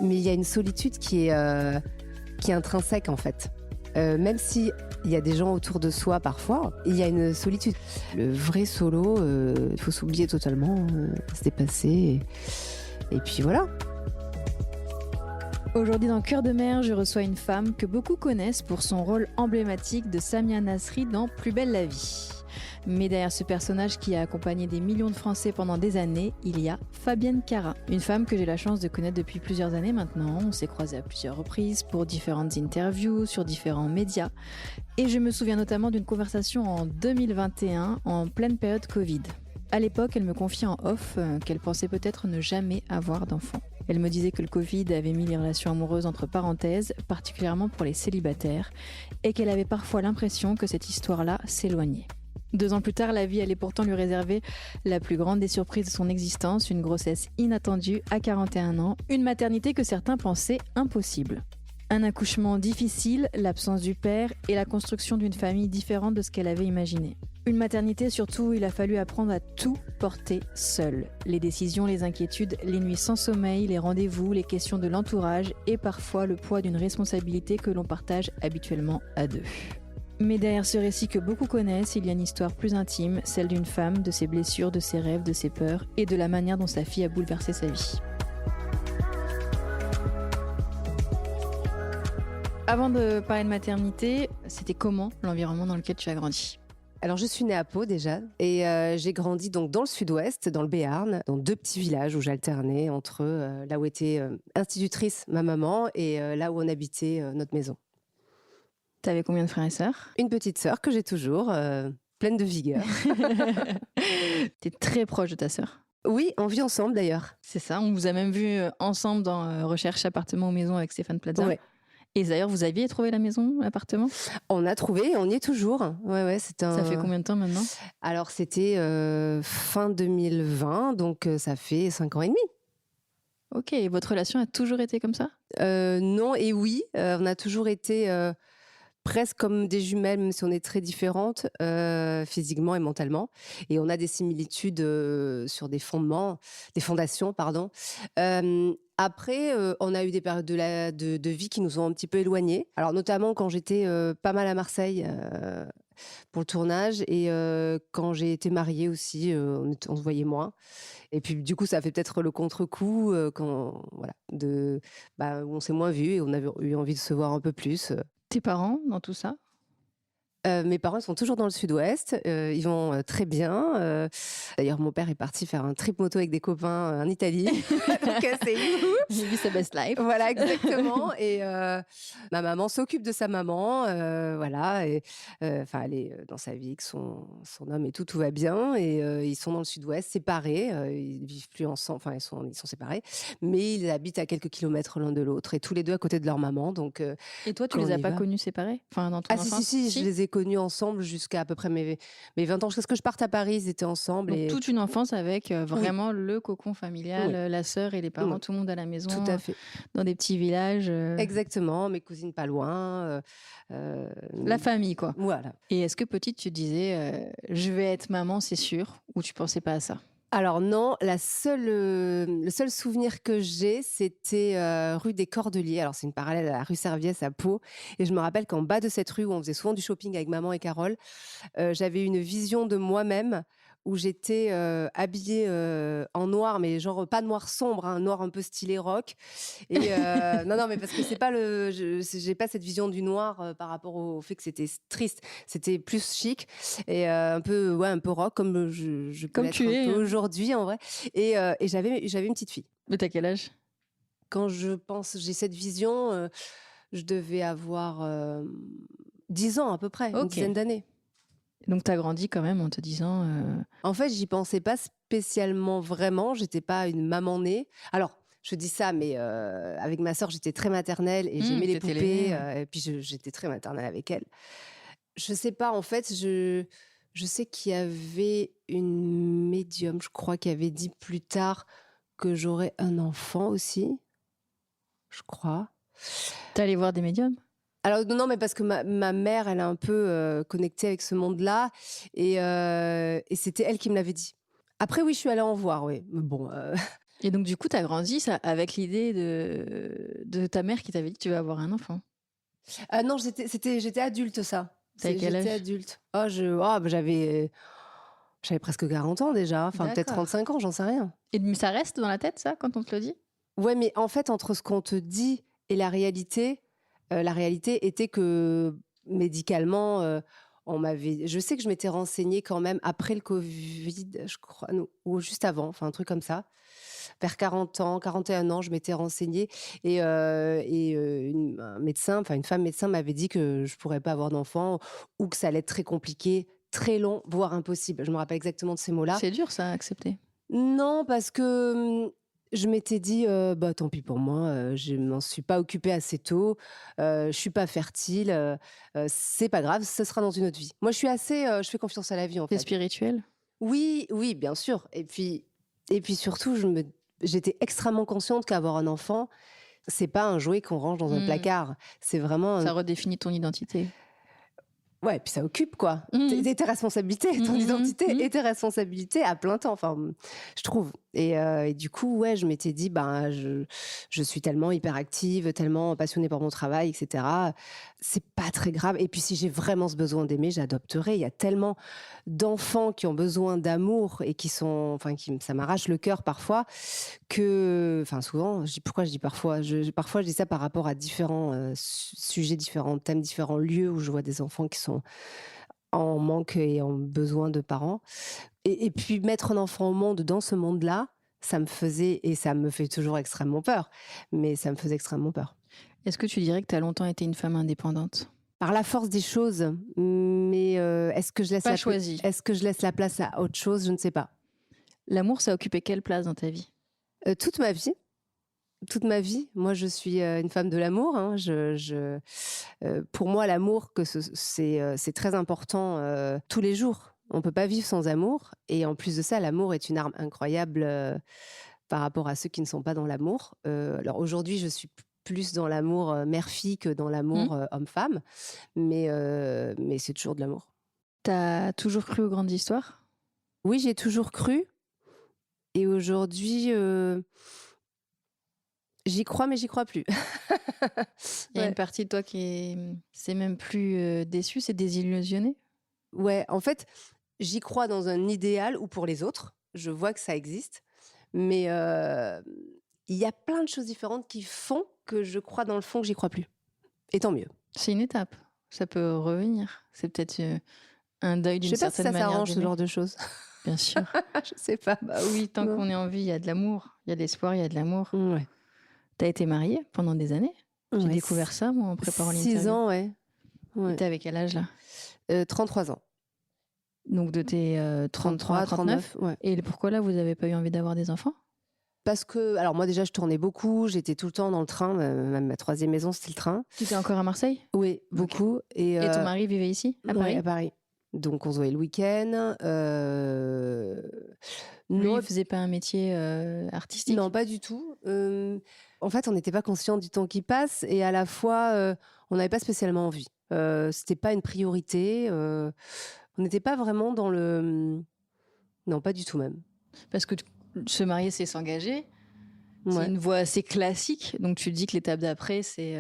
Mais il y a une solitude qui est intrinsèque en fait. Même si il y a des gens autour de soi parfois, il y a une solitude. Le vrai solo, il faut s'oublier totalement, se dépasser. Et puis voilà. Aujourd'hui dans Cœur de mère, je reçois une femme que beaucoup connaissent pour son rôle emblématique de Samia Nasri dans Plus belle la vie. Mais derrière ce personnage qui a accompagné des millions de Français pendant des années, il y a Fabienne Cara, une femme que j'ai la chance de connaître depuis plusieurs années maintenant. On s'est croisés à plusieurs reprises pour différentes interviews sur différents médias. Et je me souviens notamment d'une conversation en 2021, en pleine période Covid. À l'époque, elle me confiait en off qu'elle pensait peut-être ne jamais avoir d'enfant. Elle me disait que le Covid avait mis les relations amoureuses entre parenthèses, particulièrement pour les célibataires, et qu'elle avait parfois l'impression que cette histoire-là s'éloignait. 2 ans plus tard, la vie allait pourtant lui réserver la plus grande des surprises de son existence, une grossesse inattendue à 41 ans, une maternité que certains pensaient impossible. Un accouchement difficile, l'absence du père et la construction d'une famille différente de ce qu'elle avait imaginé. Une maternité surtout où il a fallu apprendre à tout porter seul. Les décisions, les inquiétudes, les nuits sans sommeil, les rendez-vous, les questions de l'entourage et parfois le poids d'une responsabilité que l'on partage habituellement à 2. Mais derrière ce récit que beaucoup connaissent, il y a une histoire plus intime, celle d'une femme, de ses blessures, de ses rêves, de ses peurs et de la manière dont sa fille a bouleversé sa vie. Avant de parler de maternité, c'était comment l'environnement dans lequel tu as grandi ? Alors je suis née à Pau déjà et j'ai grandi donc dans le sud-ouest, dans le Béarn, dans 2 petits villages où j'alternais entre là où était institutrice ma maman et là où on habitait notre maison. T'avais combien de frères et sœurs ? Une petite sœur que j'ai toujours, pleine de vigueur. T'es très proche de ta sœur. Oui, on vit ensemble d'ailleurs. C'est ça, on vous a même vu ensemble dans Recherche appartement ou maison avec Stéphane Plaza. Ouais. Et d'ailleurs, vous aviez trouvé la maison, l'appartement ? On a trouvé, on y est toujours. Ouais, Ça fait combien de temps maintenant ? Alors c'était fin 2020, donc ça fait 5 ans et demi. Ok, et votre relation a toujours été comme ça ? Non et oui, on a toujours été presque comme des jumelles, même si on est très différentes physiquement et mentalement. Et on a des similitudes sur des fondations, pardon. Après, on a eu des périodes de vie qui nous ont un petit peu éloignés. Alors notamment quand j'étais pas mal à Marseille pour le tournage et quand j'ai été mariée aussi, on se voyait moins. Et puis du coup, ça a fait peut-être le contre-coup où on s'est moins vus et on avait eu envie de se voir un peu plus. Tes parents dans tout ça ? Mes parents sont toujours dans le sud-ouest, ils vont très bien. D'ailleurs, mon père est parti faire un trip moto avec des copains en Italie. Donc, c'est youhou. J'ai vu sa best life. Voilà, exactement. Et ma maman s'occupe de sa maman, voilà. Et elle est dans sa vie avec son homme et tout va bien. Et ils sont dans le sud-ouest, séparés. Ils vivent plus ensemble. Enfin, ils sont séparés, mais ils habitent à quelques kilomètres l'un de l'autre et tous les 2 à côté de leur maman. Donc, et toi, tu les as pas connus séparés ? Enfin, dans ton enfance ? Si, je les ai connus ensemble jusqu'à à peu près mes 20 ans. Jusqu'à ce que je parte à Paris, ils étaient ensemble. Donc, toute une enfance avec vraiment le cocon familial, Oui. La sœur et les parents, tout le monde à la maison. Tout à fait. Dans des petits villages. Exactement, mes cousines pas loin. La famille, quoi. Voilà. Et est-ce que petite, tu disais, je vais être maman, c'est sûr, ou tu pensais pas à ça ? Alors non, le seul souvenir que j'ai, c'était rue des Cordeliers. Alors c'est une parallèle à la rue Serviès à Pau. Et je me rappelle qu'en bas de cette rue où on faisait souvent du shopping avec maman et Carole, j'avais une vision de moi-même où j'étais habillée en noir, mais genre pas noir sombre, un noir un peu stylé rock. Et non, mais parce que c'est pas j'ai pas cette vision du noir par rapport au fait que c'était triste. C'était plus chic et un peu rock comme je peux Comme l'être tu es, un peu hein. aujourd'hui en vrai. Et j'avais une petite fille. Mais t'as quel âge ? Quand j'ai cette vision, je devais avoir 10 ans à peu près, une Ok. dizaine d'années. Donc t'as grandi quand même en te disant... En fait, j'y pensais pas spécialement vraiment. J'étais pas une maman née. Alors, je dis ça, mais avec ma sœur, j'étais très maternelle et j'aimais les t'étais poupées. l'aînée, ouais. Et puis, j'étais très maternelle avec elle. Je sais pas, en fait, je sais qu'il y avait une médium, je crois, qui avait dit plus tard que j'aurais un enfant aussi. Je crois. T'es allée voir des médiums ? Alors non, mais parce que ma mère, elle est un peu connectée avec ce monde-là et c'était elle qui me l'avait dit. Après, oui, je suis allée en voir, oui. Mais bon, Et donc, du coup, tu as grandi ça, avec l'idée de ta mère qui t'avait dit que tu vas avoir un enfant. Ah non, j'étais adulte, ça. T'avais quel J'étais âge? adulte. J'avais presque 40 ans déjà, enfin peut-être D'accord. 35 ans, j'en sais rien. Mais ça reste dans la tête, ça, quand on te le dit? Ouais, mais en fait, entre ce qu'on te dit et la réalité était que médicalement, je sais que je m'étais renseignée quand même après le Covid, je crois, non, ou juste avant, enfin un truc comme ça. Vers 40 ans, 41 ans, je m'étais renseignée un médecin, enfin une femme médecin m'avait dit que je pourrais pas avoir d'enfant ou que ça allait être très compliqué, très long, voire impossible. Je me rappelle exactement de ces mots-là. C'est dur, ça, à accepter. Non, parce que je m'étais dit, bah tant pis pour moi, je m'en suis pas occupée assez tôt, je suis pas fertile, c'est pas grave, ce sera dans une autre vie. Moi, je fais confiance à la vie en C'est fait. spirituel? Oui, oui, bien sûr. Et puis surtout, j'étais extrêmement consciente qu'avoir un enfant, c'est pas un jouet qu'on range dans un Mmh. placard. C'est vraiment Ça redéfinit ton identité. ouais, puis ça occupe quoi. Mmh. Tes responsabilités, ton Mmh, mmh, identité mmh. et tes responsabilités à plein temps, enfin, je trouve. Et du coup, ouais, je m'étais dit, ben, je suis tellement hyperactive, tellement passionnée par mon travail, et cetera. C'est pas très grave. Et puis si j'ai vraiment ce besoin d'aimer, j'adopterai. Il y a tellement d'enfants qui ont besoin d'amour et ça m'arrache le cœur parfois enfin souvent, pourquoi je dis parfois? Parfois je dis ça par rapport à différents, sujets, différents thèmes, différents lieux où je vois des enfants qui sont en manque et en besoin de parents. Et puis mettre un enfant au monde dans ce monde-là, ça me faisait et ça me fait toujours extrêmement peur, mais ça me faisait extrêmement peur. Est-ce que tu dirais que tu as longtemps été une femme indépendante? Par la force des choses, mais Pas choisie. est-ce que je laisse la place à autre chose? Je ne sais pas. L'amour, ça a occupé quelle place dans ta vie? Toute ma vie. Toute ma vie, moi, je suis une femme de l'amour, hein. Pour moi, l'amour, c'est très important tous les jours. On ne peut pas vivre sans amour. Et en plus de ça, l'amour est une arme incroyable par rapport à ceux qui ne sont pas dans l'amour. Alors aujourd'hui, je suis plus dans l'amour mère-fille que dans Mmh. l'amour homme-femme. Mais c'est toujours de l'amour. T'as toujours cru aux grandes histoires? Oui, j'ai toujours cru. Et aujourd'hui, j'y crois, mais j'y crois plus. Il y a une Ouais. partie de toi c'est même plus déçue, c'est désillusionnée? Ouais, en fait, j'y crois dans un idéal ou pour les autres. Je vois que ça existe. Mais il y a plein de choses différentes qui font que je crois dans le fond que j'y crois plus. Et tant mieux. C'est une étape. Ça peut revenir. C'est peut-être un deuil Je d'une sais pas si certaine ça manière s'arrange ce d'aimer. genre de choses. Bien sûr. Je sais pas. Bah oui, tant Non. qu'on est en vie, il y a de l'amour, il y a de l'espoir, il y a de l'amour. Ouais. T'as été mariée pendant des années? J'ai Ouais, découvert ça, moi, en préparant 6 l'interview. ans, ouais. Et Ouais. t'es avec quel âge, là? 33 ans. Donc de tes 33 à 39? ouais. Et pourquoi, là, vous n'avez pas eu envie d'avoir des enfants? Parce que, alors moi déjà, je tournais beaucoup, j'étais tout le temps dans le train, même ma troisième maison, c'était le train. Tu étais encore à Marseille? Oui, beaucoup. Et ton mari vivait ici, à ouais, Paris? à Paris. Donc on se voyait le week-end. Lui, Non, il faisait pas un métier artistique? non, pas du tout. En fait, on n'était pas conscient du temps qui passe et à la fois, on n'avait pas spécialement envie. C'était pas une priorité. On n'était pas vraiment dans le... Non, pas du tout même. Parce que se marier, c'est s'engager. C'est Ouais. une voie assez classique. Donc tu dis que l'étape d'après, c'est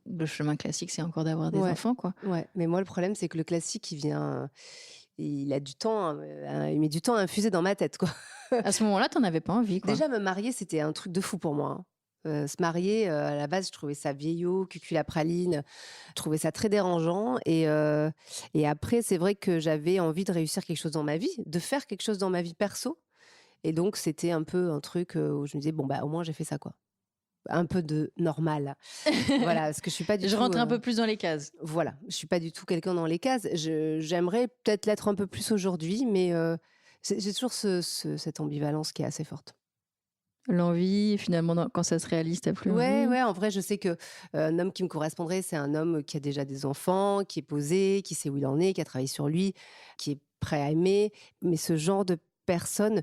le chemin classique, c'est encore d'avoir des Ouais. enfants, quoi. Ouais, mais moi le problème c'est que le classique il a du temps, il met du temps à infuser dans ma tête, quoi. À ce moment-là, t'en avais pas envie, quoi. Déjà me marier c'était un truc de fou pour moi, hein. Se marier, à la base je trouvais ça vieillot, cuculapraline, je trouvais ça très dérangeant et après c'est vrai que j'avais envie de réussir quelque chose dans ma vie, de faire quelque chose dans ma vie perso et donc c'était un peu un truc, où je me disais: «Bon bah au moins j'ai fait ça, quoi». Un peu de normal. Voilà, parce que je suis pas du tout, Je rentre un peu plus dans les cases. voilà, je suis pas du tout quelqu'un dans les cases. J'aimerais peut-être l'être un peu plus aujourd'hui, mais j'ai toujours cette ambivalence qui est assez forte. L'envie, finalement, quand ça se réalise, t'as plus Ouais, envie. ouais, en vrai, je sais que un homme qui me correspondrait, c'est un homme qui a déjà des enfants, qui est posé, qui sait où il en est, qui a travaillé sur lui, qui est prêt à aimer. Mais ce genre de personne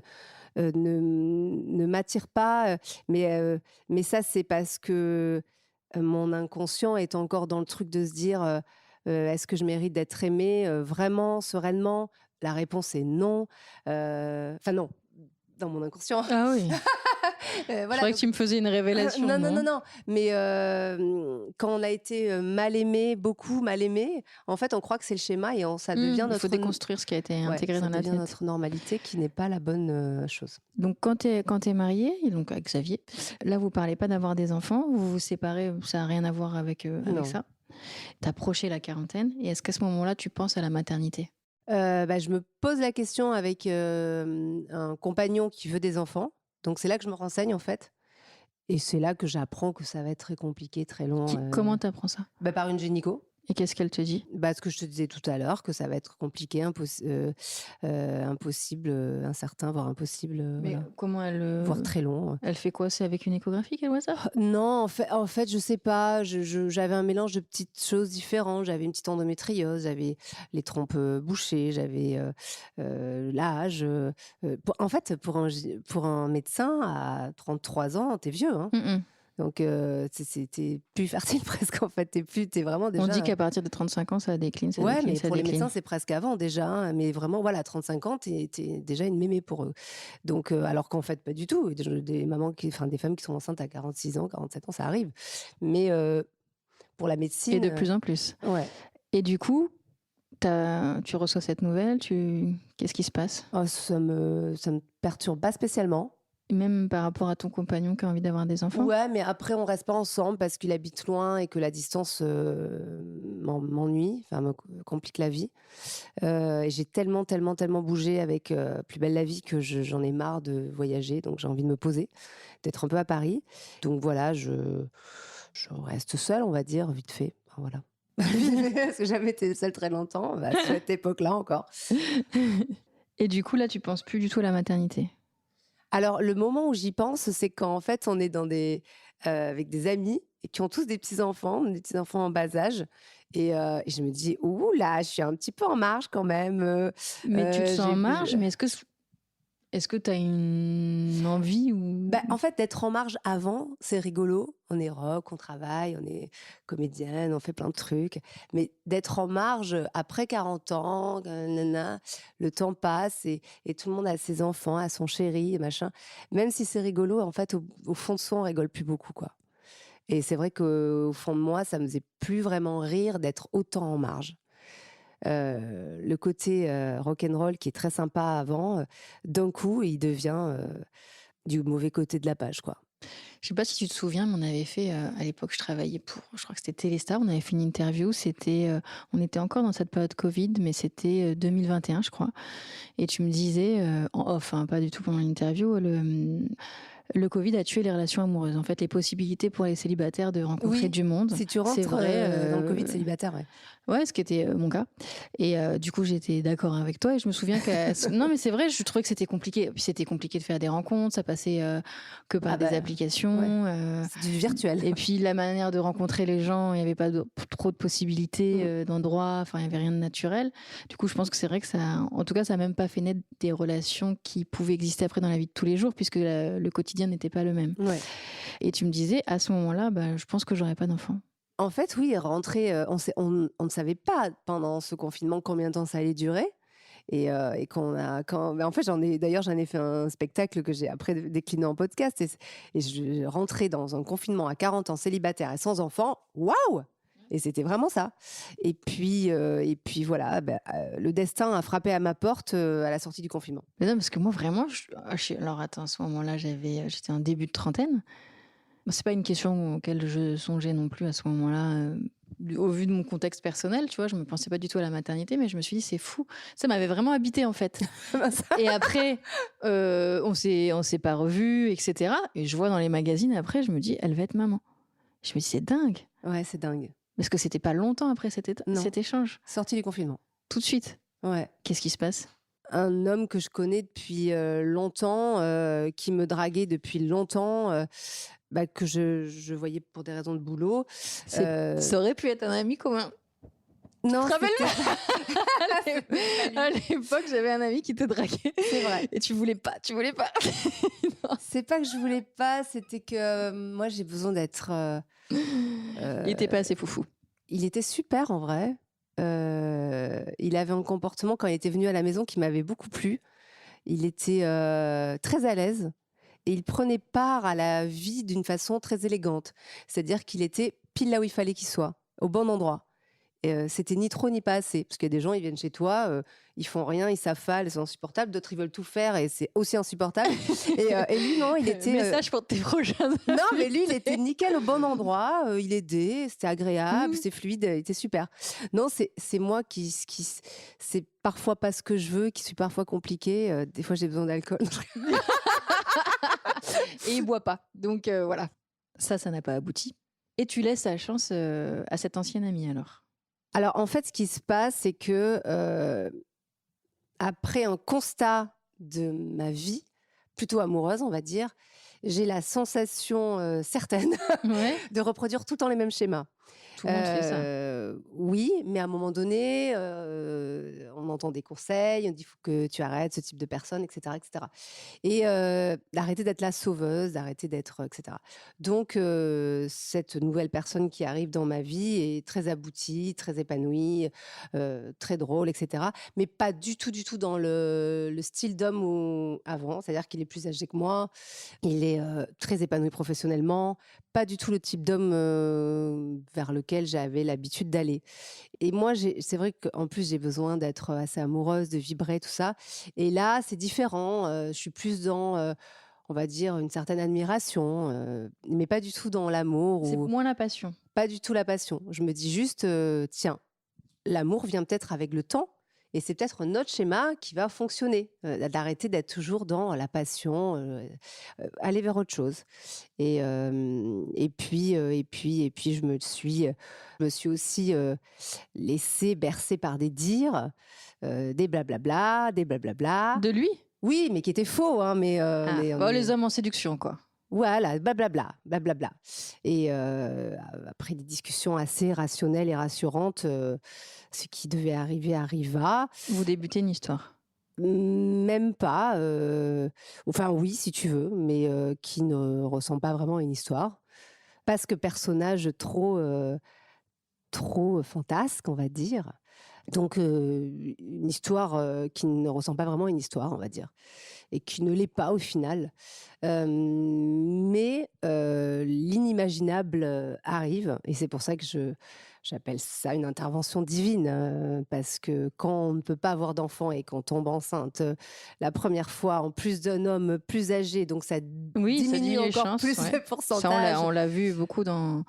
ne m'attire pas. Mais ça, c'est parce que mon inconscient est encore dans le truc de se dire est-ce que je mérite d'être aimée vraiment, sereinement? La réponse est non. Enfin, non. dans mon inconscient. Ah oui. Je croyais que tu me faisais une révélation. Non. Mais quand on a été mal aimé, beaucoup mal aimé, en fait, on croit que c'est le schéma et ça devient notre... Il faut déconstruire ce qui a été intégré dans la tête. Ça devient notre normalité qui n'est pas la bonne chose. Donc, quand tu es mariée, donc avec Xavier, là, vous parlez pas d'avoir des enfants, vous vous séparez, ça n'a rien à voir avec ça. Tu as approché la quarantaine et est-ce qu'à ce moment-là, tu penses à la maternité ? Je me pose la question avec un compagnon qui veut des enfants. Donc, c'est là que je me renseigne, en fait. Et c'est là que j'apprends que ça va être très compliqué, très long. Comment tu apprends ça ? Par une gynéco. Et qu'est-ce qu'elle te dit ? Ce que je te disais tout à l'heure, que ça va être compliqué, impossible, incertain, voire impossible. Mais comment elle... voire très long. Elle fait quoi ? C'est avec une échographie qu'elle voit ça ? Non, en fait, je sais pas. J'avais un mélange de petites choses différentes. J'avais une petite endométriose, j'avais les trompes bouchées, j'avais l'âge. En fait, pour un médecin à 33 ans, t'es vieux, hein. Donc, t'es plus fertile presque, en fait. T'es vraiment déjà... On dit qu'à partir de 35 ans, ça décline. Mais pour les médecins, c'est presque avant déjà. Hein. Mais vraiment, voilà, à 35 ans, t'es déjà une mémé pour eux. Donc, alors qu'en fait, pas du tout. Des femmes qui sont enceintes à 46 ans, 47 ans, ça arrive. Mais pour la médecine... Et de plus en plus. Ouais. Et du coup, tu reçois cette nouvelle, qu'est-ce qui se passe ? Ça me perturbe pas spécialement. Même par rapport à ton compagnon qui a envie d'avoir des enfants ? Ouais, mais après, on reste pas ensemble parce qu'il habite loin et que la distance m'ennuie, me complique la vie. Et j'ai tellement bougé avec Plus belle la vie que j'en ai marre de voyager. Donc, j'ai envie de me poser, d'être un peu à Paris. Donc, voilà, je reste seule, on va dire, vite fait. Voilà. Parce que j'avais été seule très longtemps, à cette époque-là encore. Et du coup, là, tu penses plus du tout à la maternité ? Alors, le moment où j'y pense, c'est quand en fait on est avec des amis qui ont tous des petits-enfants en bas âge. Et je me dis, ouh là, je suis un petit peu en marge quand même. Mais tu te sens en marge, mais est-ce que tu as une envie ou... En fait, d'être en marge avant, c'est rigolo. On est rock, on travaille, on est comédienne, on fait plein de trucs. Mais d'être en marge après 40 ans, le temps passe et tout le monde a ses enfants, a son chéri, et machin. Même si c'est rigolo, en fait, au fond de soi, on rigole plus beaucoup, quoi. Et c'est vrai qu'au fond de moi, ça me faisait plus vraiment rire d'être autant en marge. Le côté rock'n'roll qui est très sympa avant, d'un coup, il devient du mauvais côté de la page, quoi. Je sais pas si tu te souviens, mais on avait fait, à l'époque, je travaillais je crois que c'était Téléstar, on avait fait une interview, on était encore dans cette période Covid, mais c'était 2021, je crois. Et tu me disais, en off, pas du tout pendant l'interview, le Covid a tué les relations amoureuses. En fait, les possibilités pour les célibataires de rencontrer du monde. Si tu rentres dans le Covid célibataire, ouais. Ouais, ce qui était mon cas. Et du coup, j'étais d'accord avec toi. Et je me souviens que... Non, mais c'est vrai, je trouvais que c'était compliqué. Puis c'était compliqué de faire des rencontres. Ça passait que par des applications. Ouais. C'est du virtuel. Et puis, la manière de rencontrer les gens, il n'y avait pas trop de possibilités d'endroits. Enfin, il n'y avait rien de naturel. Du coup, je pense que c'est vrai que ça... En tout cas, ça n'a même pas fait naître des relations qui pouvaient exister après dans la vie de tous les jours, puisque le quotidien n'était pas le même. Ouais. Et tu me disais, à ce moment-là, je pense que j'aurais pas d'enfant. En fait, oui, rentrer, on ne savait pas pendant ce confinement combien de temps ça allait durer. Et en fait, j'en ai fait un spectacle que j'ai après décliné en podcast. Et je rentrais dans un confinement à 40 ans, célibataire et sans enfant. Waouh! Et c'était vraiment ça. Et puis voilà, le destin a frappé à ma porte à la sortie du confinement. Mais non, parce que moi, vraiment, alors attends, à ce moment-là, j'étais en début de trentaine. C'est pas une question auquel je songeais non plus à ce moment-là. Au vu de mon contexte personnel, tu vois, je me pensais pas du tout à la maternité, mais je me suis dit, c'est fou. Ça m'avait vraiment habité, en fait. Et après, on s'est pas revus, etc. Et je vois dans les magazines, après, je me dis, elle va être maman. Je me dis, c'est dingue. Ouais, c'est dingue. Parce que c'était pas longtemps après cet échange. Sortie du confinement. Tout de suite. Ouais. Qu'est-ce qui se passe ? Un homme que je connais depuis longtemps, qui me draguait depuis longtemps, que je voyais pour des raisons de boulot. Ça aurait pu être un ami commun. Non, à l'époque, j'avais un ami qui te draguait. C'est vrai. Et tu voulais pas. C'est pas que je voulais pas, c'était que moi j'ai besoin d'être... Il était pas assez foufou. Il était super en vrai. Il avait un comportement quand il était venu à la maison qui m'avait beaucoup plu. Il était très à l'aise et il prenait part à la vie d'une façon très élégante. C'est-à-dire qu'il était pile là où il fallait qu'il soit, au bon endroit. Et c'était ni trop ni pas assez. Parce qu'il y a des gens, ils viennent chez toi, ils font rien, ils s'affalent, c'est insupportable. D'autres, ils veulent tout faire et c'est aussi insupportable. Et lui, non, il était. Message pour tes prochains. Non, mais lui, il était nickel au bon endroit. Il aidait, c'était agréable, Mhm. c'était fluide, il était super. Non, c'est moi c'est parfois pas ce que je veux, qui suis parfois compliquée. Des fois, j'ai besoin d'alcool. Et il boit pas. Donc voilà. Ça n'a pas abouti. Et tu laisses la chance à cette ancienne amie alors. Alors, en fait, ce qui se passe, c'est que après un constat de ma vie, plutôt amoureuse, on va dire, j'ai la sensation certaine Ouais. de reproduire tout le temps les mêmes schémas. Tout le monde fait ça. Oui, mais à un moment donné, on entend des conseils, on dit: «Il faut que tu arrêtes ce type de personne» et cetera et cetera et d'arrêter d'être la sauveuse, d'arrêter d'être, et cetera. Donc cette nouvelle personne qui arrive dans ma vie est très aboutie, très épanouie, très drôle et cetera, mais pas du tout dans le style d'homme où avant. C'est-à-dire qu'il est plus âgé que moi, il est, très épanoui professionnellement, pas du tout le type d'homme, vers lequel j'avais l'habitude d'aller et moi, c'est vrai qu'en plus, j'ai besoin d'être assez amoureuse, de vibrer, tout ça et là, c'est différent, je suis plus dans, on va dire, une certaine admiration, mais pas du tout dans l'amour C'est ou moins la passion. pas du tout la passion. Je me dis juste, «Tiens, l'amour vient peut-être avec le temps et c'est peut-être un autre schéma qui va fonctionner, d'arrêter d'être toujours dans la passion, aller vers autre chose et puis je me suis aussi, laissée bercer par des dires, des blablabla, des blablabla. De lui? Oui, mais qui étaient faux, hein, Ah, mais bon, les hommes en séduction, quoi. voilà, blablabla, blablabla et après des discussions assez rationnelles et rassurantes, ce qui devait arriver arriva. Vous débutez une histoire. Même pas, enfin oui, si tu veux, mais qui ne ressemble pas vraiment à une histoire. Parce que personnage trop fantasque, on va dire. Donc une histoire, qui ne ressemble pas vraiment à une histoire, on va dire et qui ne l'est pas au final. Mais l'inimaginable, arrive et c'est pour ça que j'appelle ça une intervention divine, parce que quand on ne peut pas avoir d'enfant et qu'on tombe enceinte, la première fois, en plus d'un homme plus âgé, donc ça Oui, ça diminue diminue les encore chances, plus ouais. le Ça, pourcentage. on l'a vu beaucoup dans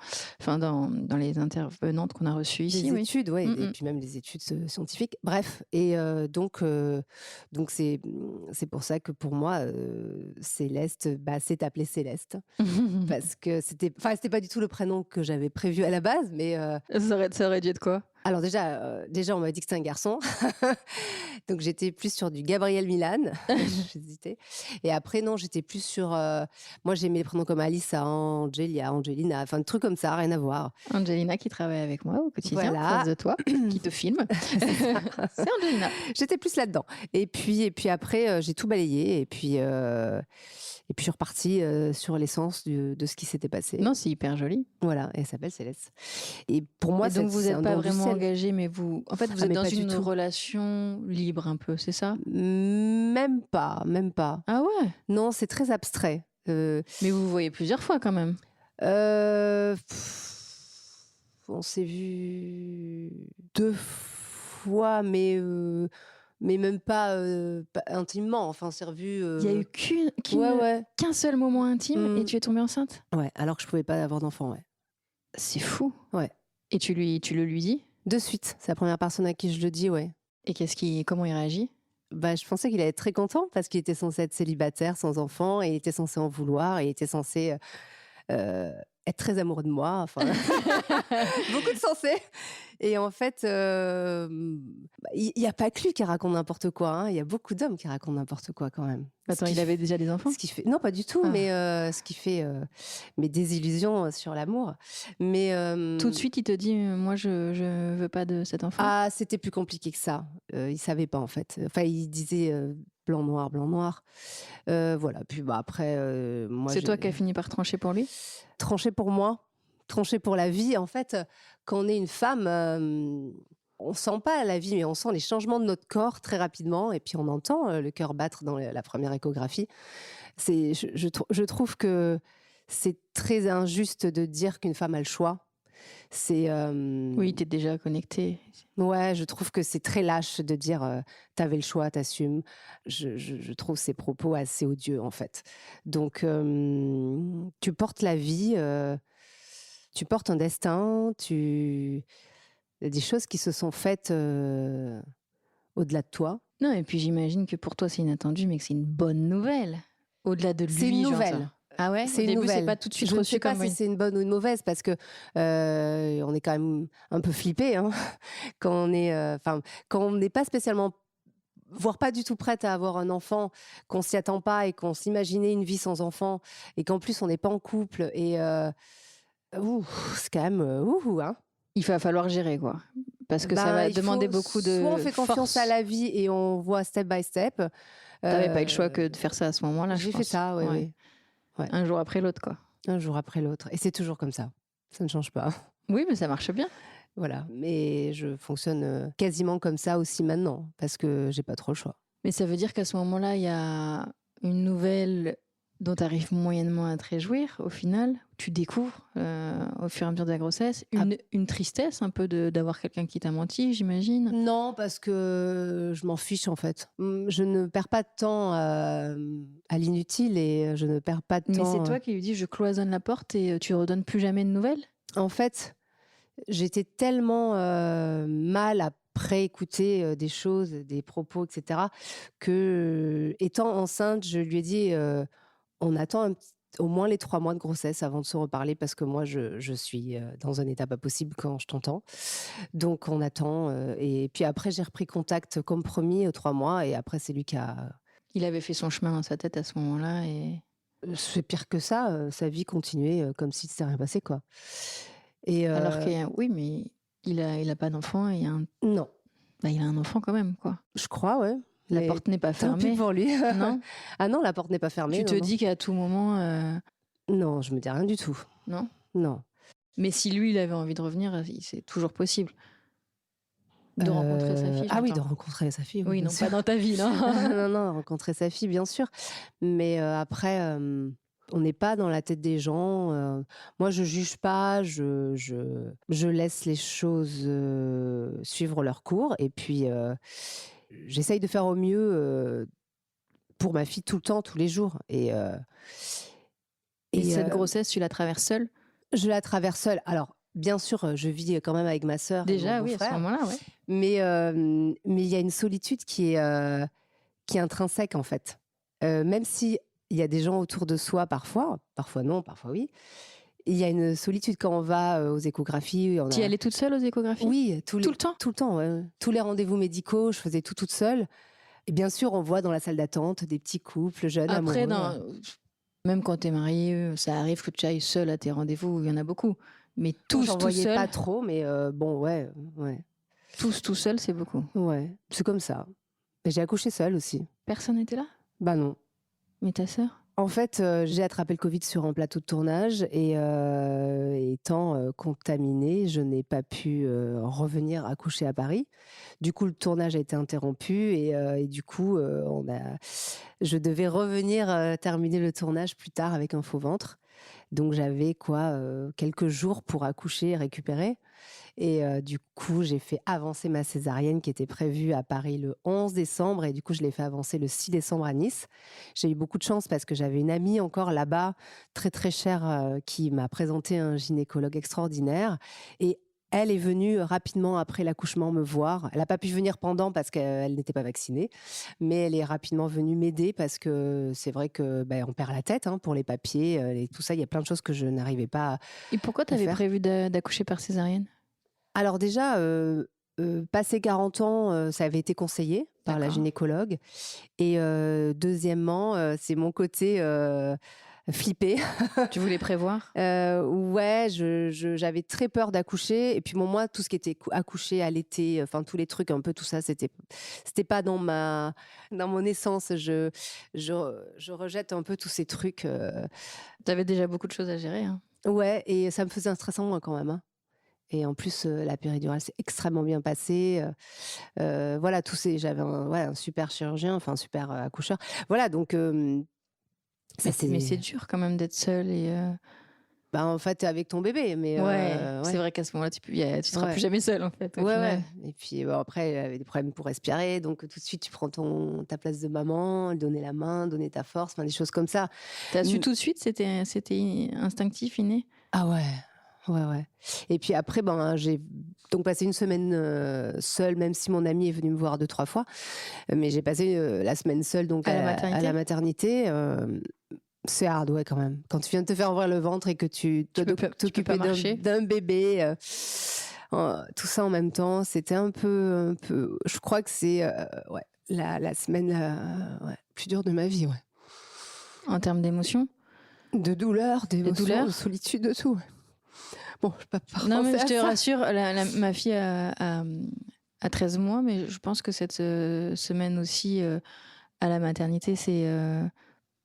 les intervenantes qu'on a reçues ici, Des oui. études, ouais, et Mm, puis même les études scientifiques. Bref, et donc c'est pour ça que pour moi, Céleste, bah, s'est appelée Céleste. mm. Parce que c'était pas du tout le prénom que j'avais prévu à la base, mais Ça aurait dû être quoi? alors déjà on m'a dit que c'était un garçon, donc j'étais plus sur du Gabriel Milan, j'hésitais et après non, j'étais plus sur, moi j'aimais les prénoms comme Alissa, Angélia, Angelina, enfin des trucs comme ça, rien à voir. Angelina qui travaille avec moi au quotidien, Voilà. face de toi, qui te filme. C'est Angelina. J'étais plus là-dedans et puis après, j'ai tout balayé et puis je suis repartie, sur l'essence de ce qui s'était passé. Non, c'est hyper joli. Voilà, elle s'appelle Céleste et pour moi Et donc vous c'est n'êtes un pas don du vraiment ciel. engagé, mais vous Ah, êtes mais dans pas du une tout. relation libre un peu, c'est ça? Même pas, même pas. Ah ouais? Non, c'est très abstrait. Mais vous vous voyez plusieurs fois quand même. On s'est vus 2 fois, mais même pas, pas intimement. Enfin, on s'est revus, Il y a eu ouais. qu'un seul moment intime et Mmh. tu es tombée enceinte? Ouais, alors que je pouvais pas avoir d'enfant, ouais. C'est fou. Ouais. Et tu le lui dis? De suite, c'est la première personne à qui je le dis, ouais. Et comment il réagit? Bah, je pensais qu'il allait être très content parce qu'il était censé être célibataire, sans enfant et il était censé en vouloir et il était censé, être très amoureux de moi, enfin beaucoup de censés et en fait, il y a pas que lui qui raconte n'importe quoi, hein, il y a beaucoup d'hommes qui racontent n'importe quoi quand même. Attends, il avait déjà des enfants? Ce qui fait non, pas du tout, Ah. mais ce qui fait, mes désillusions, sur l'amour. Mais Tout de suite, il te dit moi, je veux pas de cet enfant? ah, c'était plus compliqué que ça. Il savait pas en fait. Enfin, il disait, blanc, noir, blanc, noir. Voilà, puis bah, après, moi C'est toi qui as fini par trancher pour lui? tranché pour moi, tranché pour la vie. En fait, quand on est une femme, on sent pas la vie, mais on sent les changements de notre corps très rapidement et puis on entend, le cœur battre dans la première échographie. Je trouve que c'est très injuste de dire qu'une femme a le choix. C'est, Oui, tu es déjà connectée. ouais, je trouve que c'est très lâche de dire, «Tu avais le choix, t'assumes». Je trouve ces propos assez odieux, en fait. Donc, tu portes la vie, tu portes un destin, il y a des choses qui se sont faites, au-delà de toi. Non, et puis j'imagine que pour toi, c'est inattendu, mais que c'est une bonne nouvelle. Au-delà de C'est une lui, j'entends. nouvelle. Ah ouais? Au C'est une début, c'est nouvelle. pas tout de suite Je ne reçu sais pas comme si une... c'est une bonne ou une mauvaise parce que, on est quand même un peu flippé, hein, quand on est, enfin, quand on n'est pas spécialement voire pas du tout prête à avoir un enfant, qu'on s'y attend pas et qu'on s'imaginait une vie sans enfant et qu'en plus on n'est pas en couple et ouh, c'est quand même, hein. Il va falloir gérer, quoi. Parce que ça va Il demander faut beaucoup soit on de fait confiance à force. la vie et on voit step by step. T'avais pas eu le choix que Heu, de faire ça à ce moment-là, je j'ai fait pense. ça, oui, Ouais. oui. Ouais, Un jour après l'autre, quoi. un jour après l'autre et c'est toujours comme ça. Ça ne change pas. Oui, mais ça marche bien. Voilà, mais je fonctionne, quasiment comme ça aussi maintenant parce que j'ai pas trop le choix. Mais ça veut dire qu'à ce moment-là, il y a une nouvelle dont tu arrives moyennement à te réjouir, au final. Tu découvres, au fur et à mesure de la grossesse, une tristesse un peu d'avoir quelqu'un qui t'a menti, j'imagine. Non, parce que je m'en fiche en fait. Je ne perds pas de temps, à l'inutile et je ne perds pas de Mais c'est temps, toi qui lui dis: «Je cloisonne la porte» et tu redonnes plus jamais de nouvelles? en fait, j'étais tellement, mal après écouter, des choses, des propos et cetera que, étant enceinte, je lui ai dit, «On attend au moins les 3 mois de grossesse avant de se reparler parce que moi je suis, dans un état pas possible quand je t'entends. Donc on attend, et puis après j'ai repris contact comme promis, 3 mois et après c'est lui qui a Il avait fait son chemin dans sa tête à ce moment-là et c'est pire que ça, sa vie continuait, comme si de s'était rien passé, quoi. Et alors qu'il y a oui, mais il a pas d'enfant et non, il a un enfant quand même, quoi. je crois, ouais, La mais porte n'est pas tant pis fermée, pour lui. non? Ah non, la porte n'est pas fermée, Tu te non, non. dis qu'à tout moment, Non, je me dis rien du tout. non? Non. Mais si lui, il avait envie de revenir, c'est toujours possible. De rencontrer sa fille, Ah oui, de j'entends. rencontrer sa fille, oui, Oui, bien non, pas sûr. dans ta vie, non. Non, non, rencontrer sa fille, bien sûr. Mais après, on n'est pas dans la tête des gens. Moi, je juge pas, je laisse les choses suivre leur cours. Et puis, j'essaye de faire au mieux pour ma fille tout le temps, tous les jours. Et Et cette grossesse, tu la traverses seule? je la traverse seule. Alors, bien sûr, je vis quand même avec ma sœur et mon Déjà, oui, à ce beau-frère. moment-là, ouais. Mais il y a une solitude qui est intrinsèque, en fait. Même si il y a des gens autour de soi parfois non, parfois oui. Il y a une solitude quand on va, aux échographies, Tu y allais toute seule aux échographies? oui, Tout le temps? tout le temps, ouais, ouais. Tous les rendez-vous médicaux, je faisais tout toute seule et bien sûr, on voit dans la salle d'attente des petits couples jeunes Après, amoureux. même quand tu es mariée, ça arrive que tu ailles seule à tes rendez-vous, il y en a beaucoup. Mais Moi, tous j'en tout voyais pas seuls, trop mais bon, ouais, ouais, tous tout seuls, c'est beaucoup. ouais, c'est comme ça. Et j'ai accouché seule aussi. Personne n'était là? Bah non. Mais ta sœur? En fait, j'ai attrapé le Covid sur un plateau de tournage et étant, contaminée, je n'ai pas pu, revenir accoucher à Paris. Du coup, le tournage a été interrompu et du coup, je devais revenir, terminer le tournage plus tard avec un faux ventre. Donc j'avais quoi, quelques jours pour accoucher et récupérer et du coup, j'ai fait avancer ma césarienne qui était prévue à Paris le 11 décembre et du coup, je l'ai fait avancer le 6 décembre à Nice. J'ai eu beaucoup de chance parce que j'avais une amie encore là-bas, très, très chère, qui m'a présenté un gynécologue extraordinaire et elle est venue rapidement après l'accouchement me voir. Elle n'a pas pu venir pendant parce qu'elle n'était pas vaccinée, mais elle est rapidement venue m'aider parce que c'est vrai que, on perd la tête, hein, pour les papiers, et tout ça. Il y a plein de choses que je n'arrivais pas Et pourquoi tu à avais faire. prévu d'accoucher par césarienne? Alors déjà, passé 40 ans, ça avait été conseillé par la D'accord. gynécologue et deuxièmement, c'est mon côté, flippé. Tu voulais prévoir? Ouais, j'avais très peur d'accoucher et puis bon, moi, tout ce qui était accoucher, allaiter, enfin tous les trucs un peu tout ça, c'était pas dans mon essence. Je rejette un peu tous ces trucs, Tu avais déjà beaucoup de choses à gérer, hein. ouais et ça me faisait un stress en moins quand même, hein. Et en plus, la péridurale s'est extrêmement bien passée. Voilà, j'avais un super chirurgien, enfin un super accoucheur. Voilà, donc ça Mais c'est c'est. dur quand même d'être seule et Bah, en fait, t'es avec ton bébé, mais ouais, c'est ouais, vrai qu'à ce moment-là, tu seras plus ouais. jamais seule en fait, au Ouais, final. ouais. Et puis bon, après, elle avait des problèmes pour respirer, donc tout de suite, tu prends ta place de maman, lui donner la main, donner ta force, enfin des choses comme ça. Tu as su Mmh. tout de suite, c'était instinctif, inné? Ah ouais, ouais, ouais. Et puis après, ben, j'ai donc passé une semaine, seule, même si mon ami est venu me voir 2-3 fois. Mais j'ai passé, la semaine seule donc À la à la maternité? maternité. C'est hard, ouais, quand même. Quand tu viens de te faire ouvrir le ventre et que tu dois Tu peux pas t'occuper marcher? d'un bébé, tout ça en même temps, c'était un peu je crois que c'est, ouais, la semaine, ouais, plus dure de ma vie, ouais. En termes d'émotions? De douleur, De d'émotion, de douleur? solitude, de tout, ouais. Bon, je peux pas Non, mais repenser je à te ça. rassure, ma fille a 13 mois, mais je pense que cette semaine aussi à la maternité, c'est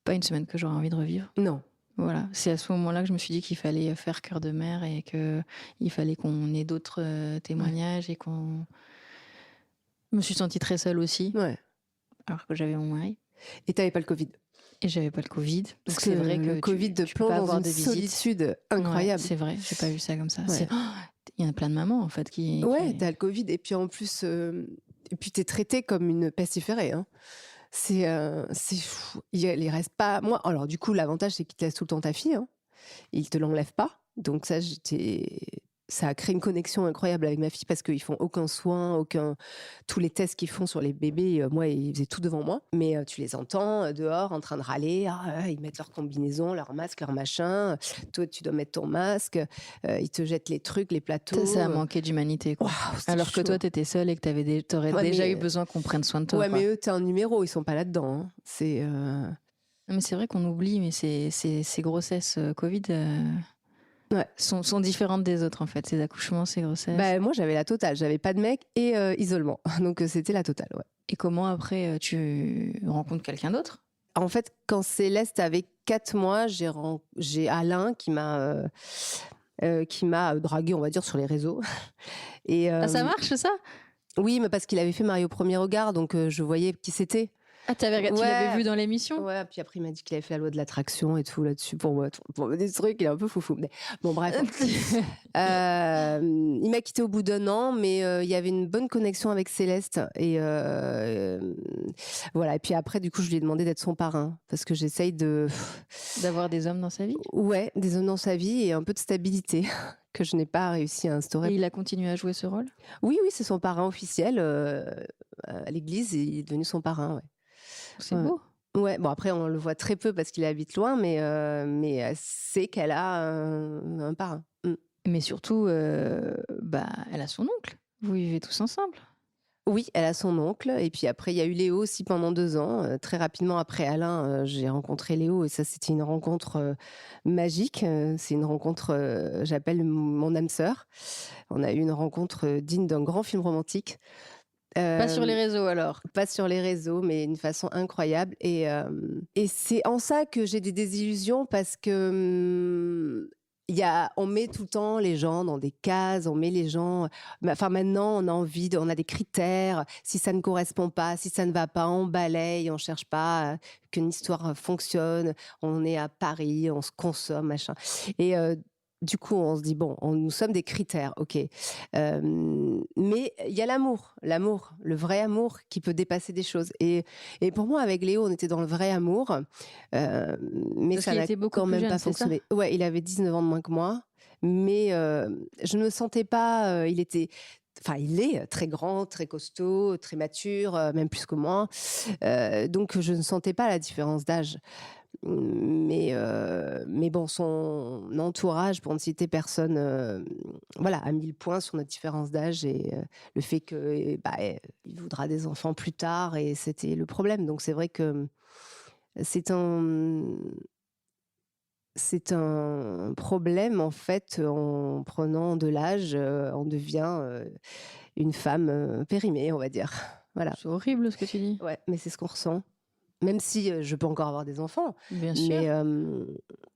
pas une semaine que j'aurais envie de revivre. Non. Voilà, c'est à ce moment-là que je me suis dit qu'il fallait faire cœur de mère et qu'il fallait qu'on ait d'autres Ouais, témoignages et qu'on... Je me suis sentie très seule aussi, ouais. alors que j'avais mon mari Et tu avais pas le covid? et j'avais pas le Covid. Parce Donc que c'est vrai le que covid te tu peux plonge pas dans avoir une de visite. solitude Ouais, incroyable. c'est vrai, j'ai pas vu ça comme ça. Ouais. Il y en a plein de mamans en fait Ouais, tu as le covid et puis en plus, et puis tu es traitée comme une pestiférée, hein. C'est fou. Il reste pas moi alors du coup, l'avantage, c'est qu'ils te laissent tout le temps ta fille, hein. Ils te l'enlèvent pas. Donc ça a créé une connexion incroyable avec ma fille parce qu'ils font aucun soin, tous les tests qu'ils font sur les bébés, moi, ils faisaient tout devant moi. Mais tu les entends dehors en train de râler. Ah, ils mettent leur combinaison, leur masque, leur machin. Toi, tu dois mettre ton masque. Ils te jettent les trucs, les Ça a plateaux. manqué d'humanité, quoi. Waouh, c'était Alors que chaud. toi, t'étais seule et que t'aurais Ouais, déjà eu mais, besoin qu'on prenne soin de toi, ouais, quoi. mais eux, t'es un numéro, ils sont pas là-dedans, hein. Non, mais c'est vrai qu'on oublie, mais ces grossesses Covid Ouais. sont différentes des autres, en fait. Ces accouchements, ces grossesses. Bah, moi, j'avais la totale. J'avais pas de mec et isolement. Donc, c'était la totale, ouais. Et comment, après, tu rencontres quelqu'un d'autre? En fait, quand Céleste avait 4 mois, j'ai Alain qui m'a dragué, on va dire, sur les réseaux. Et Ah, ça marche, ça? oui, mais parce qu'il avait fait Marie au premier regard, donc je voyais qui c'était. Ah, tu l'avais Ouais, vu dans l'émission? ouais, puis après il m'a dit qu'il avait fait la loi de l'attraction et tout là-dessus pour moi, des trucs, il est un peu foufou. Mais bon, bref. Il m'a quitté au bout d'un an, mais il y avait une bonne connexion avec Céleste. Et voilà. Et puis après, du coup, je lui ai demandé d'être son parrain parce que j'essaye D'avoir des hommes dans sa vie? ouais, des hommes dans sa vie et un peu de stabilité que je n'ai pas réussi à Et instaurer. il a continué à jouer ce rôle? Oui, oui, c'est son parrain officiel à l'église. Il est devenu son parrain, ouais. C'est Ouais. beau. Ouais, bon après on le voit très peu parce qu'il habite loin, mais elle sait qu'elle a un parrain. Mm. Mais surtout, elle a son oncle. Vous vivez tous ensemble. Oui, elle a son oncle. Et puis après, il y a eu Léo aussi pendant 2 ans. Très rapidement après Alain, j'ai rencontré Léo et ça, c'était une rencontre magique. C'est une rencontre, j'appelle mon âme sœur. On a eu une rencontre digne d'un grand film romantique. Pas sur les réseaux, alors? Pas sur les réseaux, mais d'une façon incroyable. Et c'est en ça que j'ai des désillusions parce que on met tout le temps les gens dans des cases, on met les gens. Enfin, maintenant, on a des critères. Si ça ne correspond pas, si ça ne va pas, on balaye, on cherche pas qu'une histoire fonctionne. On est à Paris, on se consomme, machin. Et du coup, on se dit bon, nous sommes des critères, ok. Mais il y a l'amour, le vrai amour qui peut dépasser des choses. Et pour moi, avec Léo, on était dans le vrai amour, mais Parce ça qu'il n'a était beaucoup quand plus même jeune, pas c'est ça? fonctionné. Ouais, il avait 19 ans de moins que moi, mais je ne me sentais pas. Il est très grand, très costaud, très mature, même plus que moi. Donc, je ne sentais pas la différence d'âge. Mais bon, son entourage, pour ne citer personne, voilà, a mis le point sur notre différence d'âge et le fait que il voudra des enfants plus tard et c'était le problème. Donc c'est vrai que c'est un c'est un problème en fait en prenant de l'âge, on devient une femme périmée, on va dire. Voilà. C'est horrible ce que tu dis. Ouais, mais c'est ce qu'on ressent. Même si je peux encore avoir des enfants, Bien sûr.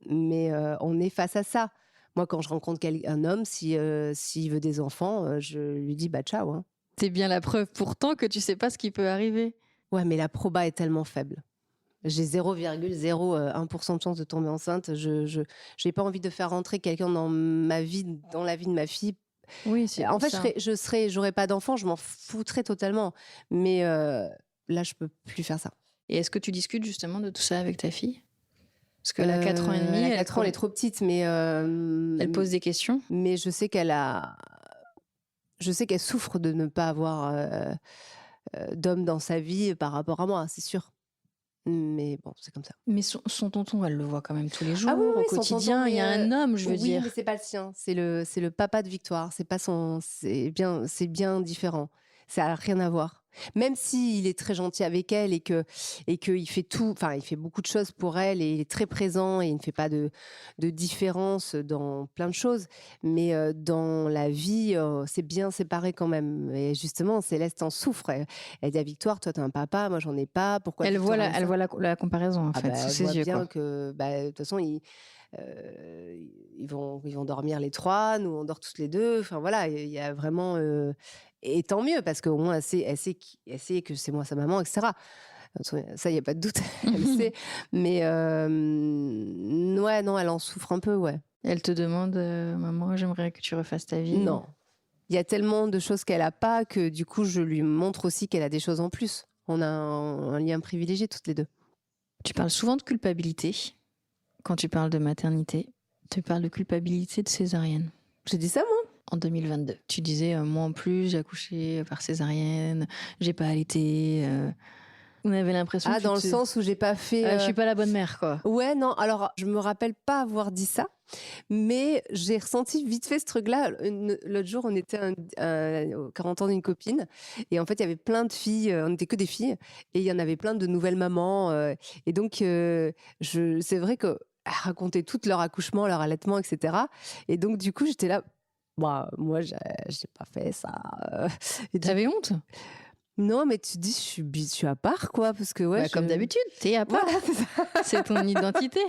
mais, on est face à ça. Moi, quand je rencontre un homme, s'il veut des enfants, je lui dis bah ciao, hein. C'est bien la preuve pourtant que tu sais pas ce qui peut arriver. Ouais, mais la proba est tellement faible. J'ai 0,01% de chance de tomber enceinte. Je j'ai pas envie de faire rentrer quelqu'un dans ma vie, dans la vie de ma fille. Oui, c'est En fait, ça. j'aurais pas d'enfant, je m'en foutrais totalement. Mais là, je peux plus faire ça. Et est-ce que tu discutes justement de tout ça avec ta fille? Parce qu'elle a 4 ans et demi. Elle a 4 ans, elle est trop petite, mais elle pose des questions. mais je sais qu'elle souffre de ne pas avoir d'homme dans sa vie par rapport à moi, c'est sûr. Mais bon, c'est comme ça. Mais son tonton, elle le voit quand même tous les jours, Ah oui, au son quotidien. tonton, Il y a un homme, je veux oui, dire. mais c'est pas le sien. C'est le papa de Victoire. C'est pas son. C'est bien différent. Ça a rien à voir. Même s'il est très gentil avec elle et qu'il fait tout, enfin, il fait beaucoup de choses pour elle et il est très présent et il ne fait pas de différence dans plein de choses. Mais dans la vie, c'est bien séparé quand même. Et justement, Céleste en souffre. Elle dit à Victoire, toi, t'as un papa, moi, j'en ai pas. Pourquoi Elle voit Victoire a ça la comparaison, en Ah fait, bah, sous elle ses voit yeux, bien quoi. que, de toute façon, ils vont dormir les 3, nous on dort toutes les 2. Enfin voilà, il y a vraiment et tant mieux parce qu'au moins elle sait que c'est moi sa maman, etc. Ça, il y a pas de doute, elle sait. Mais ouais, non, elle en souffre un peu, ouais. Elle te demande, maman, j'aimerais que tu refasses ta vie. Non. Il y a tellement de choses qu'elle a pas que du coup, je lui montre aussi qu'elle a des choses en plus. On a un lien privilégié toutes les 2. Tu parles souvent de culpabilité. Quand tu parles de maternité, tu parles de culpabilité de césarienne. J'ai dit ça, moi? En 2022. Tu disais, moi en plus, j'ai accouché par césarienne, j'ai pas allaité. On avait l'impression que dans le sens où j'ai pas fait. je suis pas la bonne mère, quoi. Ouais, non, alors je me rappelle pas avoir dit ça, mais j'ai ressenti vite fait ce truc-là. L'autre jour, on était au 40 ans d'une copine, et en fait, il y avait plein de filles, on n'était que des filles, et il y en avait plein de nouvelles mamans. Et donc, c'est vrai qu'elles racontaient tout leur accouchement, leur allaitement, etc. Et donc, du coup, j'étais là, bah, moi, j'ai pas fait ça. Et T'avais honte? Non, mais tu te dis, je suis à part, quoi, parce que ouais. Comme d'habitude, t'es à part. Voilà, c'est ça. C'est ton identité.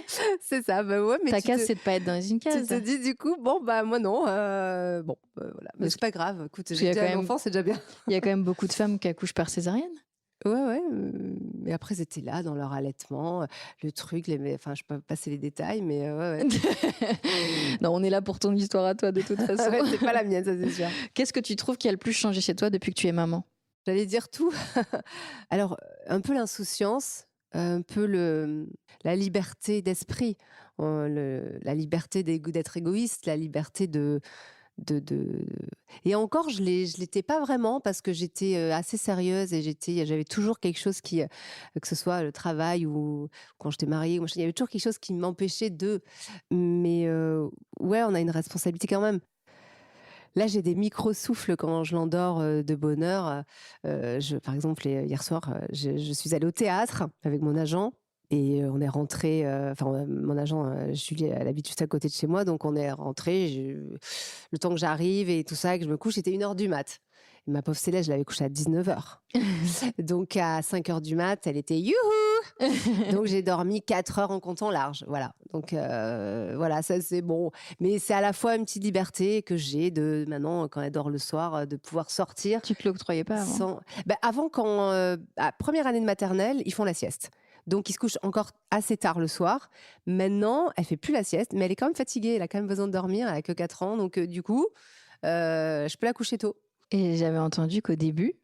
C'est ça, bah ouais. Mais ta case, c'est de pas être dans une case. Tu te dis, du coup, bon, bah moi non. Voilà. Mais c'est pas grave. Écoute, j'ai déjà un enfant, c'est déjà bien. Il y a quand même beaucoup de femmes qui accouchent par césarienne. Ouais. Mais après, elles étaient là dans leur allaitement, le truc, enfin, je peux pas passer les détails, mais ouais. Non, on est là pour ton histoire à toi, de toute façon. Ouais, c'est pas la mienne, ça c'est sûr. Qu'est-ce que tu trouves qui a le plus changé chez toi depuis que tu es maman? J'allais dire tout. Alors, un peu l'insouciance, un peu la liberté d'esprit, la liberté d'être égoïste, la liberté de... Et encore, je l'étais pas vraiment parce que j'étais assez sérieuse et j'avais toujours quelque chose que ce soit le travail ou quand j'étais mariée, il y avait toujours quelque chose qui m'empêchait de... Mais ouais, on a une responsabilité quand même. Là, j'ai des micro-souffles quand je l'endors de bonne heure. Par exemple, hier soir, je suis allée au théâtre avec mon agent et on est rentré. Mon agent, Julie, elle habite juste à côté de chez moi, donc on est rentré. Le temps que j'arrive et tout ça, que je me couche, c'était 1h du mat. Et ma pauvre Céleste, je l'avais couchée à 19h. Donc à 5h du mat, elle était youhou. Donc j'ai dormi 4 heures en comptant large. Voilà. Donc voilà, ça c'est bon. Mais c'est à la fois une petite liberté que j'ai de maintenant, quand elle dort le soir, de pouvoir sortir. Tu te l'octroyais pas avant? Avant, à première année de maternelle, ils font la sieste. Donc, ils se couchent encore assez tard le soir. Maintenant, elle fait plus la sieste, mais elle est quand même fatiguée. Elle a quand même besoin de dormir. Elle a que 4 ans. Donc, du coup, je peux la coucher tôt. Et j'avais entendu qu'au début,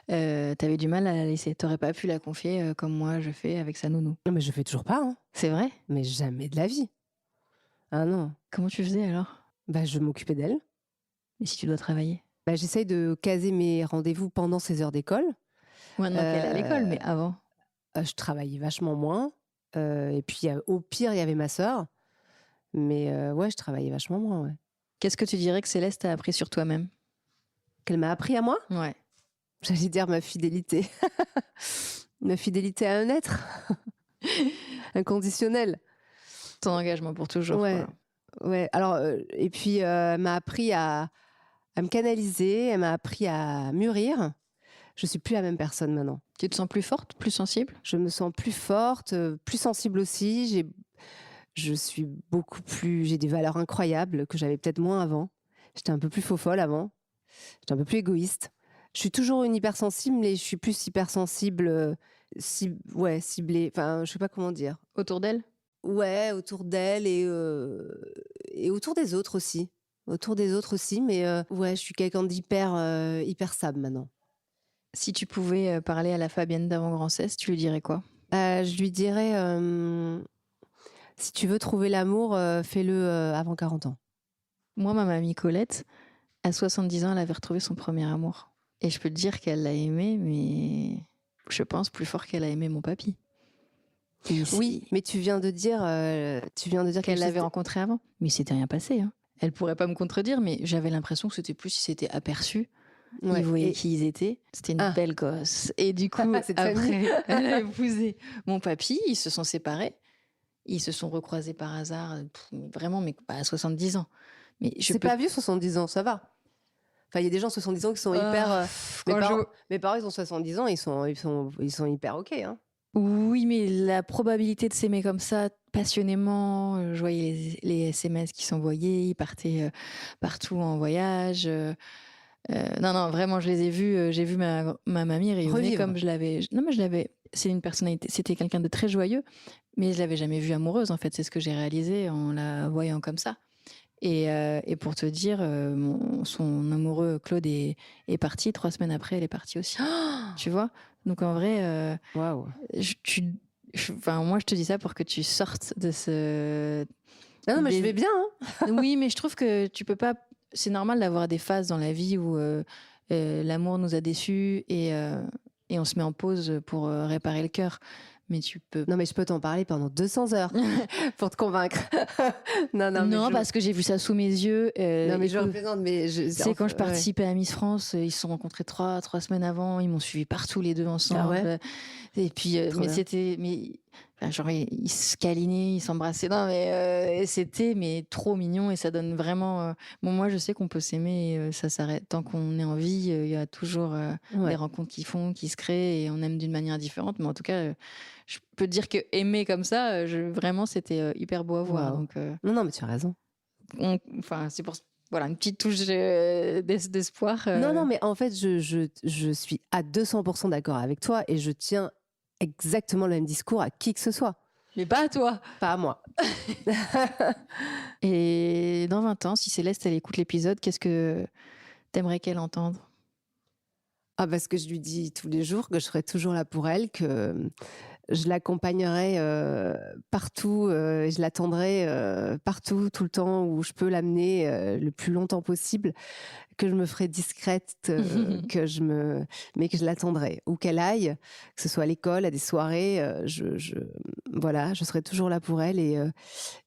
tu avais du mal à la laisser. Tu n'aurais pas pu la confier comme moi je fais avec sa nounou. Non, mais je fais toujours pas. Hein. C'est vrai? Mais jamais de la vie. Ah non. Comment tu faisais alors? Je m'occupais d'elle. Mais si tu dois travailler? J'essaye de caser mes rendez-vous pendant ses heures d'école. Maintenant qu'elle est à l'école, mais avant? Je travaillais vachement moins. Et puis, au pire, il y avait ma sœur. Mais ouais, je travaillais vachement moins, ouais. Qu'est-ce que tu dirais que Céleste a appris sur toi-même? Qu'elle m'a appris à moi? Ouais. J'allais dire ma fidélité. Ma fidélité à un être. Inconditionnel. Ton engagement pour toujours. Ouais. Quoi. Ouais. Alors, et puis, elle m'a appris à me canaliser. Elle m'a appris à mûrir. Je suis plus la même personne maintenant. Tu te sens plus forte, plus sensible? Je me sens plus forte, plus sensible aussi. Je suis j'ai des valeurs incroyables que j'avais peut-être moins avant. J'étais un peu plus faux-folle avant. J'étais un peu plus égoïste. Je suis toujours une hypersensible, mais je suis plus hypersensible, ciblée. Enfin, je sais pas comment dire. Autour d'elle? Ouais, autour d'elle et autour des autres aussi. Autour des autres aussi, mais ouais, je suis quelqu'un hyper stable maintenant. Si tu pouvais parler à la Fabienne d'avant Grand-Cesse, tu lui dirais quoi? Je lui dirais, si tu veux trouver l'amour, fais-le avant 40 ans. Moi, ma mamie Colette, à 70 ans, elle avait retrouvé son premier amour. Et je peux te dire qu'elle l'a aimé, mais je pense plus fort qu'elle a aimé mon papy. Oui, mais tu viens de dire Qu'elle l'avait rencontré avant. Mais il s'était rien passé. Hein. Elle pourrait pas me contredire, mais j'avais l'impression que c'était plus si c'était aperçu. Ouais, ils voyaient qui ils étaient. C'était une belle gosse. Et du coup, après, elle a épousé mon papy. Ils se sont séparés. Ils se sont recroisés par hasard. Vraiment, mais pas à 70 ans. Mais c'est pas vieux, 70 ans, ça va. Enfin, il y a des gens de 70 ans qui sont hyper... mes parents, ils ont 70 ans, ils sont hyper OK. Hein. Oui, mais la probabilité de s'aimer comme ça, passionnément, je voyais les SMS qui s'envoyaient, ils partaient partout en voyage. Non, vraiment, je les ai vus. J'ai vu ma mamie rayonner comme je l'avais. Non, mais je l'avais. C'est une personnalité. C'était quelqu'un de très joyeux, mais je l'avais jamais vue amoureuse. En fait, c'est ce que j'ai réalisé en la voyant comme ça. Et pour te dire, son amoureux Claude est parti. 3 semaines après, elle est partie aussi. Tu vois? Donc en vrai, waouh. Moi, je te dis ça pour que tu sortes de ce. Non, mais je vais bien. Hein. Oui, mais je trouve que tu peux pas. C'est normal d'avoir des phases dans la vie où l'amour nous a déçus et on se met en pause pour réparer le cœur. Mais tu peux. Non, mais je peux t'en parler pendant 200 heures pour te convaincre. non, parce que j'ai vu ça sous mes yeux. Non, mais je représente. C'est quand je participais à Miss France, ils se sont rencontrés 3 semaines avant, ils m'ont suivi partout les deux ensemble. Ah ouais. Et puis, genre ils se câlinaient, ils s'embrassaient. Non, mais c'était trop mignon et ça donne vraiment. Bon, moi, je sais qu'on peut s'aimer, ça s'arrête tant qu'on est en vie. Il y a toujours des rencontres qui se créent et on aime d'une manière différente. Mais en tout cas, je peux te dire que aimer comme ça, vraiment, c'était hyper beau à voir. Wow. Donc, non, mais tu as raison. C'est pour voilà, une petite touche d'espoir. Non, mais en fait, je suis à 200% d'accord avec toi et je tiens exactement le même discours à qui que ce soit. Mais pas à toi. Pas à moi. Et dans 20 ans, si Céleste, elle écoute l'épisode, qu'est-ce que t'aimerais qu'elle entende? Parce que je lui dis tous les jours que je serai toujours là pour elle, que je l'accompagnerai partout, et je l'attendrai partout, tout le temps où je peux l'amener le plus longtemps possible, que je me ferai discrète, mais que je l'attendrai. Où qu'elle aille, que ce soit à l'école, à des soirées, voilà, je serai toujours là pour elle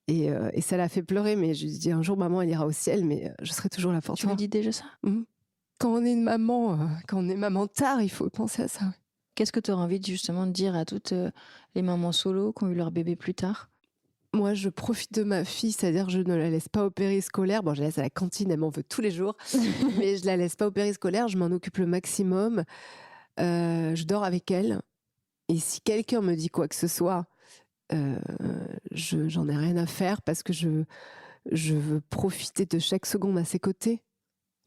et ça la fait pleurer, mais je lui dis un jour, maman, elle ira au ciel, mais je serai toujours là pour toi. Tu me dis déjà ça? Quand on est une maman, quand on est maman tard, il faut penser à ça. Qu'est-ce que tu aurais envie justement de dire à toutes les mamans solo qui ont eu leur bébé plus tard? Moi, je profite de ma fille, c'est-à-dire je ne la laisse pas au périscolaire. Bon, je la laisse à la cantine, elle m'en veut tous les jours, mais je la laisse pas au périscolaire, je m'en occupe le maximum. Je dors avec elle. Et si quelqu'un me dit quoi que ce soit, j'en ai rien à faire parce que je veux profiter de chaque seconde à ses côtés.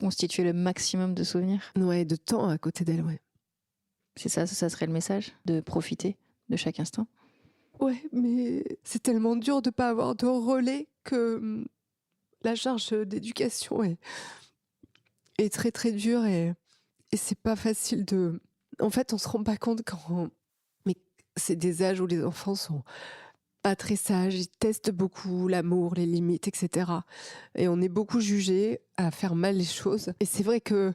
Constituer le maximum de souvenirs. Ouais, de temps à côté d'elle, ouais. C'est ça serait le message, de profiter de chaque instant. Ouais, mais c'est tellement dur de pas avoir de relais que la charge d'éducation est très très dure et c'est pas facile de... En fait, on se rend pas compte mais c'est des âges où les enfants sont pas très sages, ils testent beaucoup l'amour, les limites, etc. Et on est beaucoup jugé à faire mal les choses. Et c'est vrai que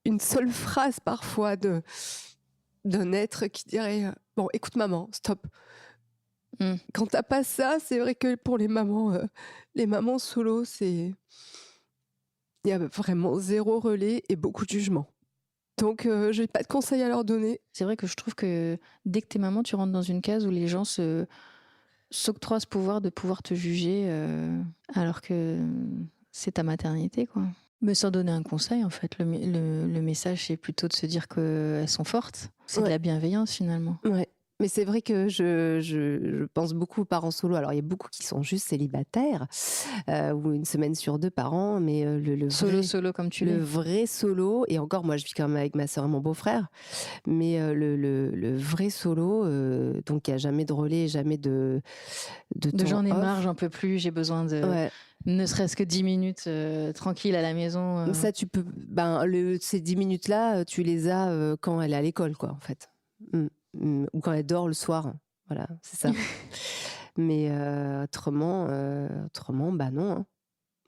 une seule phrase parfois d'un être qui dirait bon, écoute maman, stop. Quand t'as pas ça, c'est vrai que pour les mamans solo, il y a vraiment 0 relais et beaucoup de jugement. Donc, j'ai pas de conseils à leur donner. C'est vrai que je trouve que dès que t'es maman, tu rentres dans une case où les gens s'octroient ce pouvoir de pouvoir te juger alors que c'est ta maternité, quoi. Mais sans donner un conseil, en fait, le message, c'est plutôt de se dire qu'elles sont fortes. C'est de la bienveillance, finalement. Ouais. Mais c'est vrai que je pense beaucoup aux parents solo. Alors, il y a beaucoup qui sont juste célibataires, ou une semaine sur 2 par an, mais le vrai Solo comme tu le l'es. vrai solo et encore moi je vis quand même avec ma sœur et mon beau-frère, mais le vrai solo, donc il y a jamais de relais, jamais de De temps j'en ai marre, off. j'en peux plus, j'ai besoin de Ouais, ne serait-ce que 10 minutes tranquille à la maison. ça tu peux ces 10 minutes-là, tu les as, quand elle est à l'école quoi, en fait. Mmh, ou quand elle dort le soir, voilà, c'est ça. Mais autrement, bah, non, hein.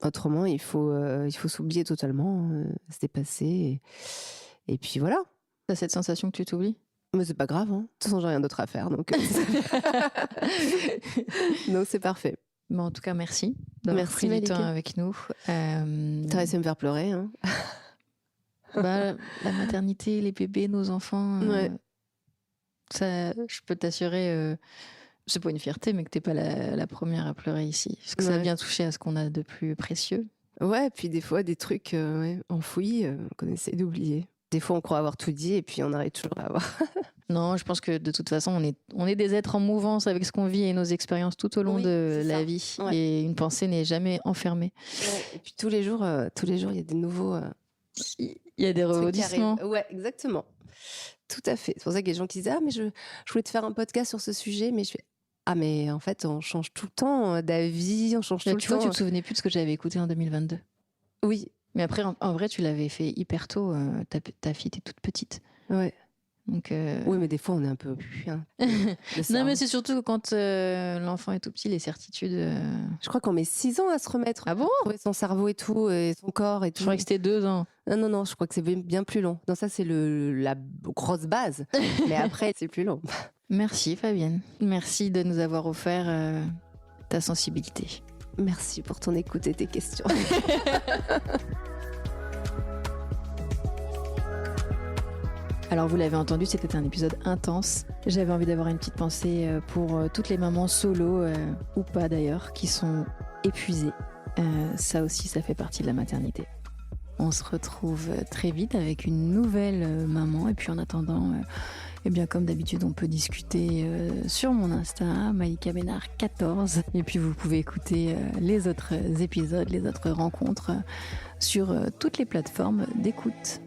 Autrement, il faut s'oublier totalement, se dépasser et puis voilà. T'as cette sensation que tu t'oublies? Mais c'est pas grave, hein. De toute façon, j'ai rien d'autre à faire, donc donc c'est parfait. Mais en tout cas, merci d'avoir Merci pris du temps Malika. avec nous. Tu réussi à me faire pleurer, hein. Bah, la maternité, les bébés, nos enfants, Ouais. ça, je peux t'assurer, c'est pas une fierté, mais que t'es pas la première à pleurer ici. Parce que ça Ouais. vient toucher à ce qu'on a de plus précieux. Ouais, puis des fois, des trucs, ouais, enfouis, qu'on essaie d'oublier. Des fois, on croit avoir tout dit et puis on arrive toujours à avoir Non, je pense que de toute façon, on est des êtres en mouvance avec ce qu'on vit et nos expériences tout au long Oui, de c'est la ça. vie. Ouais. Et une pensée n'est jamais enfermée. Ouais et puis tous les jours, il y a des nouveaux, Il y a des trucs qui rebondissements. arrivent. Ouais, exactement. Tout à fait. C'est pour ça qu'il y a des gens qui disent: «Ah mais je voulais te faire un podcast sur ce sujet», mais je fais: «Ah mais en fait, on change tout le temps, d'avis, on change tout Là, le tu vois, tu temps». te souvenais plus de ce que j'avais écouté en 2022. Oui, Mais après, en vrai, tu l'avais fait hyper tôt. Ta fille était toute petite. ouais. Donc, Oui, mais des fois, on est un peu hein, le non, cerveau. mais c'est surtout que quand l'enfant est tout petit, les certitudes. Je crois qu'on met 6 ans à se remettre, Ah bon? à retrouver son cerveau et tout et son corps et Je tout. croyais que c'était 2 ans. Non, je crois que c'est bien plus long. Non, ça, c'est la grosse base. Mais après, c'est plus long. Merci Fabienne. Merci de nous avoir offert ta sensibilité. Merci pour ton écoute et tes questions. Alors vous l'avez entendu, c'était un épisode intense. J'avais envie d'avoir une petite pensée pour toutes les mamans solo, ou pas d'ailleurs, qui sont épuisées. Ça aussi, ça fait partie de la maternité. On se retrouve très vite avec une nouvelle maman. Et puis en attendant, eh bien comme d'habitude, on peut discuter sur mon Insta, Malika Bénard 14. Et puis vous pouvez écouter les autres épisodes, les autres rencontres sur toutes les plateformes d'écoute.